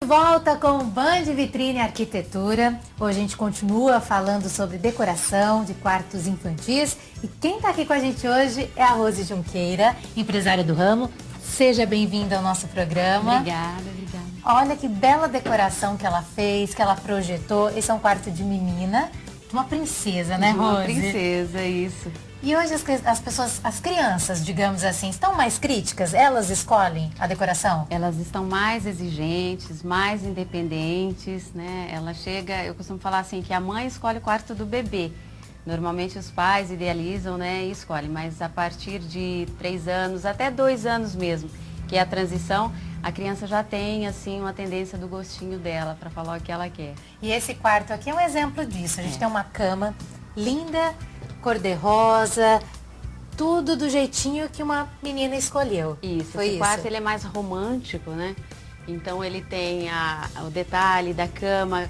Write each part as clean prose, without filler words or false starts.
Volta com o Band Vitrine Arquitetura. Hoje a gente continua falando sobre decoração de quartos infantis. E quem está aqui com a gente hoje é a Rose Junqueira, empresária do ramo. Seja bem-vinda ao nosso programa. Obrigada, obrigada. Olha que bela decoração que ela fez, que ela projetou. Esse é um quarto de menina, uma princesa, né, Rose? Uma princesa, isso. E hoje as pessoas, as crianças, digamos assim, estão mais críticas? Elas escolhem a decoração? Elas estão mais exigentes, mais independentes, né? Ela chega, eu costumo falar assim, que a mãe escolhe o quarto do bebê. Normalmente os pais idealizam, né, e escolhem, mas a partir de 3 anos, até 2 anos mesmo, que é a transição, a criança já tem, assim, uma tendência do gostinho dela para falar o que ela quer. E esse quarto aqui é um exemplo disso. A gente tem uma cama linda, cor-de-rosa, tudo do jeitinho que uma menina escolheu. Isso, esse quarto ele é mais romântico, né? Então ele tem o detalhe da cama,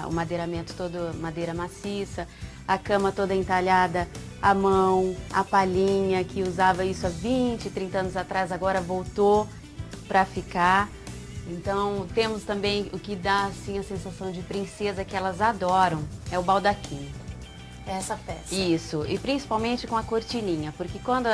o madeiramento todo madeira maciça, a cama toda entalhada à mão, a palhinha que usava isso há 20, 30 anos atrás, agora voltou para ficar. Então temos também o que dá assim a sensação de princesa que elas adoram, é o baldaquim. Essa peça. Isso, e principalmente com a cortininha, porque quando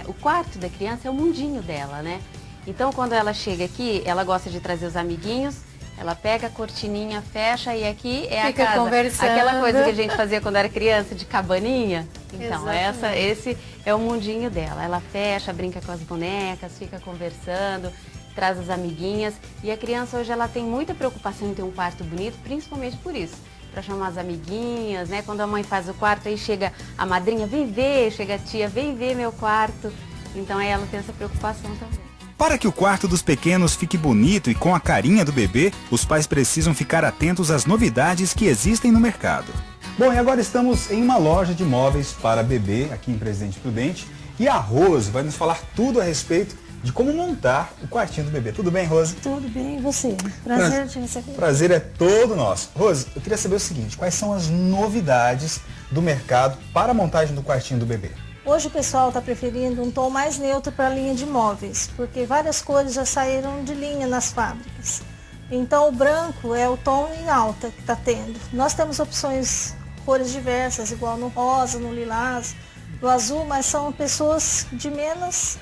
o quarto da criança é o mundinho dela, né? Então quando ela chega aqui, ela gosta de trazer os amiguinhos, ela pega a cortininha, fecha e aqui é Fica a casa. Conversando. Aquela coisa que a gente fazia quando era criança, de cabaninha. Então, esse é o mundinho dela. Ela fecha, brinca com as bonecas, fica conversando, traz as amiguinhas. E a criança hoje ela tem muita preocupação em ter um quarto bonito, principalmente por isso. Para chamar as amiguinhas, né? Quando a mãe faz o quarto, aí chega a madrinha, vem ver, chega a tia, vem ver meu quarto. Então aí ela tem essa preocupação também. Para que o quarto dos pequenos fique bonito e com a carinha do bebê, os pais precisam ficar atentos às novidades que existem no mercado. Bom, e agora estamos em uma loja de móveis para bebê, aqui em Presidente Prudente, e a Rose vai nos falar tudo a respeito de como montar o quartinho do bebê. Tudo bem, Rose? Tudo bem, e você? Prazer te receber. Prazer é todo nosso. Rose, eu queria saber o seguinte, quais são as novidades do mercado para a montagem do quartinho do bebê? Hoje o pessoal está preferindo um tom mais neutro para a linha de móveis, porque várias cores já saíram de linha nas fábricas. Então o branco é o tom em alta que está tendo. Nós temos opções, cores diversas, igual no rosa, no lilás, no azul, mas são pessoas de menos...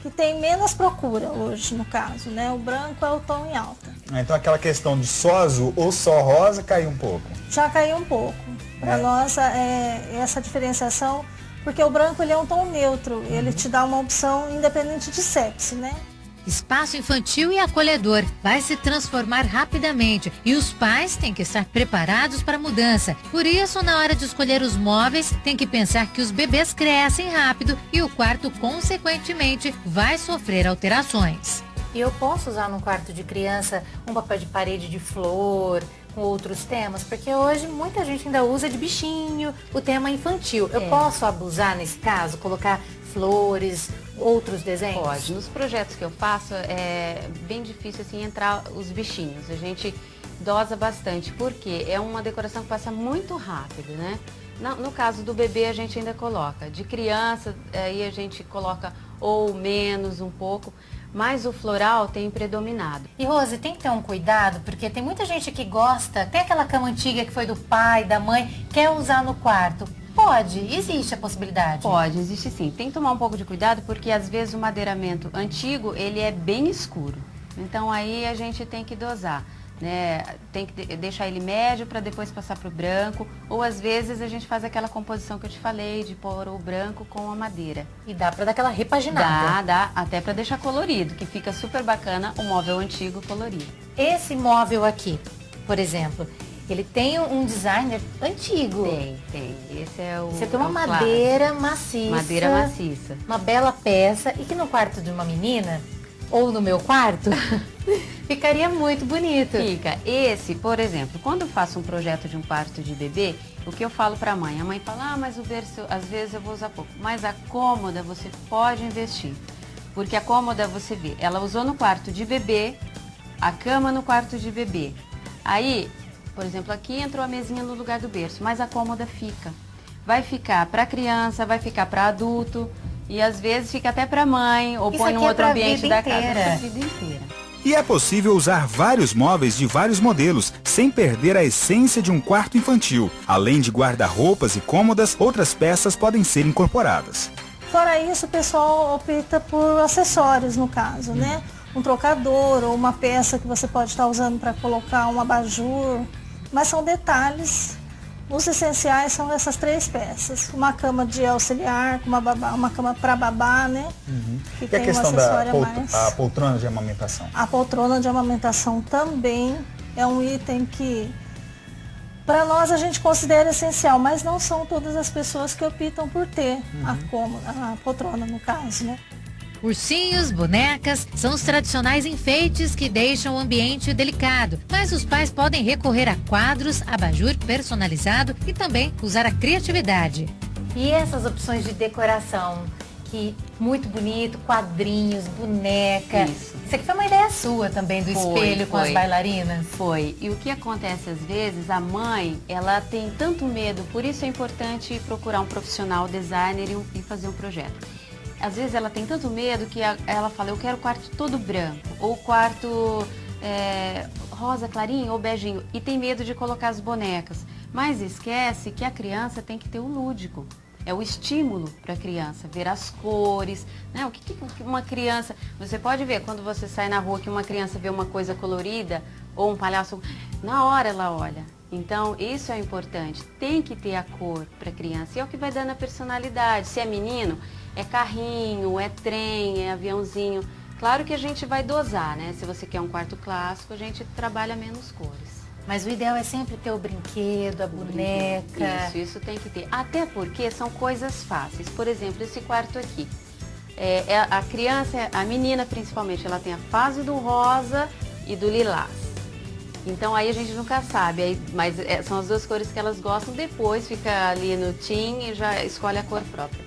que tem menos procura hoje, no caso, né? O branco é o tom em alta. Então aquela questão de só azul ou só rosa caiu um pouco? Já caiu um pouco. Para nós, essa diferenciação, porque o branco ele é um tom neutro, ele te dá uma opção independente de sexo, né? Espaço infantil e acolhedor vai se transformar rapidamente e os pais têm que estar preparados para a mudança. Por isso, na hora de escolher os móveis, tem que pensar que os bebês crescem rápido e o quarto, consequentemente, vai sofrer alterações. E eu posso usar num quarto de criança um papel de parede de flor, com outros temas? Porque hoje muita gente ainda usa de bichinho, o tema infantil. Eu posso abusar nesse caso, colocar flores, outros desenhos? Pode. Nos projetos que eu faço é bem difícil assim entrar os bichinhos. A gente dosa bastante, porque é uma decoração que passa muito rápido, né? No caso do bebê a gente ainda coloca. De criança, aí a gente coloca ou menos um pouco, mas o floral tem predominado. E Rose, tem que ter um cuidado, porque tem muita gente que gosta, tem aquela cama antiga que foi do pai, da mãe, quer usar no quarto. Pode? Existe a possibilidade? Pode, existe sim. Tem que tomar um pouco de cuidado porque às vezes o madeiramento antigo, ele é bem escuro. Então aí a gente tem que dosar, né? Tem que deixar ele médio para depois passar para o branco. Ou às vezes a gente faz aquela composição que eu te falei, de pôr o branco com a madeira. E dá para dar aquela repaginada? Dá, até para deixar colorido, que fica super bacana o móvel antigo colorido. Esse móvel aqui, por exemplo, ele tem um designer antigo. Tem. Esse é o Você tem uma madeira maciça. Madeira maciça. Uma bela peça. E que no quarto de uma menina, ou no meu quarto, ficaria muito bonito. Fica. Esse, por exemplo, quando eu faço um projeto de um quarto de bebê, o que eu falo para a mãe fala, mas o berço, às vezes eu vou usar pouco. Mas a cômoda você pode investir. Porque a cômoda, você vê, ela usou no quarto de bebê, a cama no quarto de bebê. Aí, por exemplo, aqui entrou a mesinha no lugar do berço, mas a cômoda fica. Vai ficar para criança, vai ficar para adulto e às vezes fica até para mãe ou Isso põe num aqui é outro pra ambiente vida da inteira. casa. Pra vida inteira. E é possível usar vários móveis de vários modelos, sem perder a essência de um quarto infantil. Além de guarda-roupas e cômodas, outras peças podem ser incorporadas. Fora isso, o pessoal opta por acessórios, no caso, né? Um trocador ou uma peça que você pode estar usando para colocar um abajur. Mas são detalhes. Os essenciais são essas 3 peças. Uma cama de auxiliar, uma cama para babá, né? Que E tem a questão um acessório a mais. a poltrona de amamentação? A poltrona de amamentação também é um item que, para nós, a gente considera essencial, mas não são todas as pessoas que optam por ter a poltrona, no caso, né? Ursinhos, bonecas, são os tradicionais enfeites que deixam o ambiente delicado. Mas os pais podem recorrer a quadros, abajur personalizado e também usar a criatividade. E essas opções de decoração, que muito bonito, quadrinhos, boneca. Isso aqui foi uma ideia sua também, do espelho com as bailarinas? Foi. E o que acontece às vezes, a mãe, ela tem tanto medo, por isso é importante procurar um profissional designer e fazer um projeto. Às vezes ela tem tanto medo que ela fala, eu quero o quarto todo branco, ou o quarto rosa clarinho ou beijinho, e tem medo de colocar as bonecas. Mas esquece que a criança tem que ter o lúdico. É o estímulo para a criança, ver as cores, né? O que uma criança... Você pode ver, quando você sai na rua, que uma criança vê uma coisa colorida, ou um palhaço, na hora ela olha. Então, isso é importante. Tem que ter a cor para a criança. E é o que vai dando a personalidade. Se é menino, é carrinho, é trem, é aviãozinho. Claro que a gente vai dosar, né? Se você quer um quarto clássico, a gente trabalha menos cores. Mas o ideal é sempre ter o brinquedo, a boneca. Isso tem que ter. Até porque são coisas fáceis. Por exemplo, esse quarto aqui. A criança, a menina principalmente, ela tem a fase do rosa e do lilás. Então aí a gente nunca sabe, mas são as 2 cores que elas gostam, depois fica ali no teen e já escolhe a cor própria.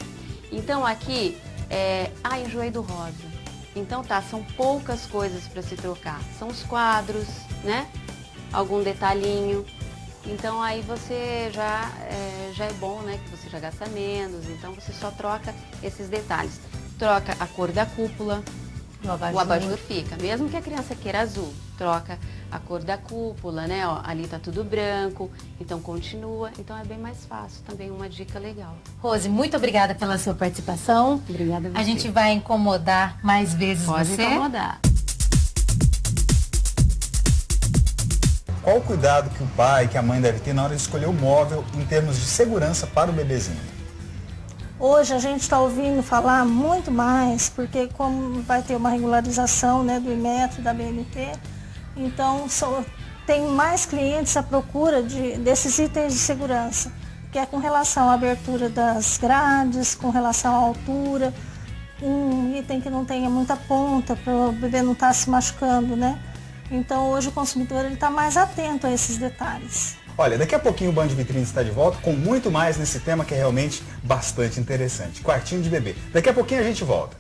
Então aqui, enjoei do rosa. Então são poucas coisas para se trocar. São os quadros, né? Algum detalhinho. Então aí você já é bom, né? Que você já gasta menos, então você só troca esses detalhes. Troca a cor da cúpula, o abajur fica. Mesmo que a criança queira azul, troca a cor da cúpula, né? Ó, ali tá tudo branco, então continua. Então é bem mais fácil, também uma dica legal. Rose, muito obrigada pela sua participação. Obrigada a você. A gente vai incomodar mais vezes Pode você. incomodar. Qual o cuidado que o pai, que a mãe deve ter na hora de escolher o móvel em termos de segurança para o bebezinho? Hoje a gente está ouvindo falar muito mais, porque como vai ter uma regularização, né, do Inmetro, da BNT, então tem mais clientes à procura desses itens de segurança, que é com relação à abertura das grades, com relação à altura, um item que não tenha muita ponta, para o bebê não estar se machucando, né? Então hoje o consumidor está mais atento a esses detalhes. Olha, daqui a pouquinho o Band Vitrine está de volta com muito mais nesse tema que é realmente bastante interessante. Quartinho de bebê. Daqui a pouquinho a gente volta.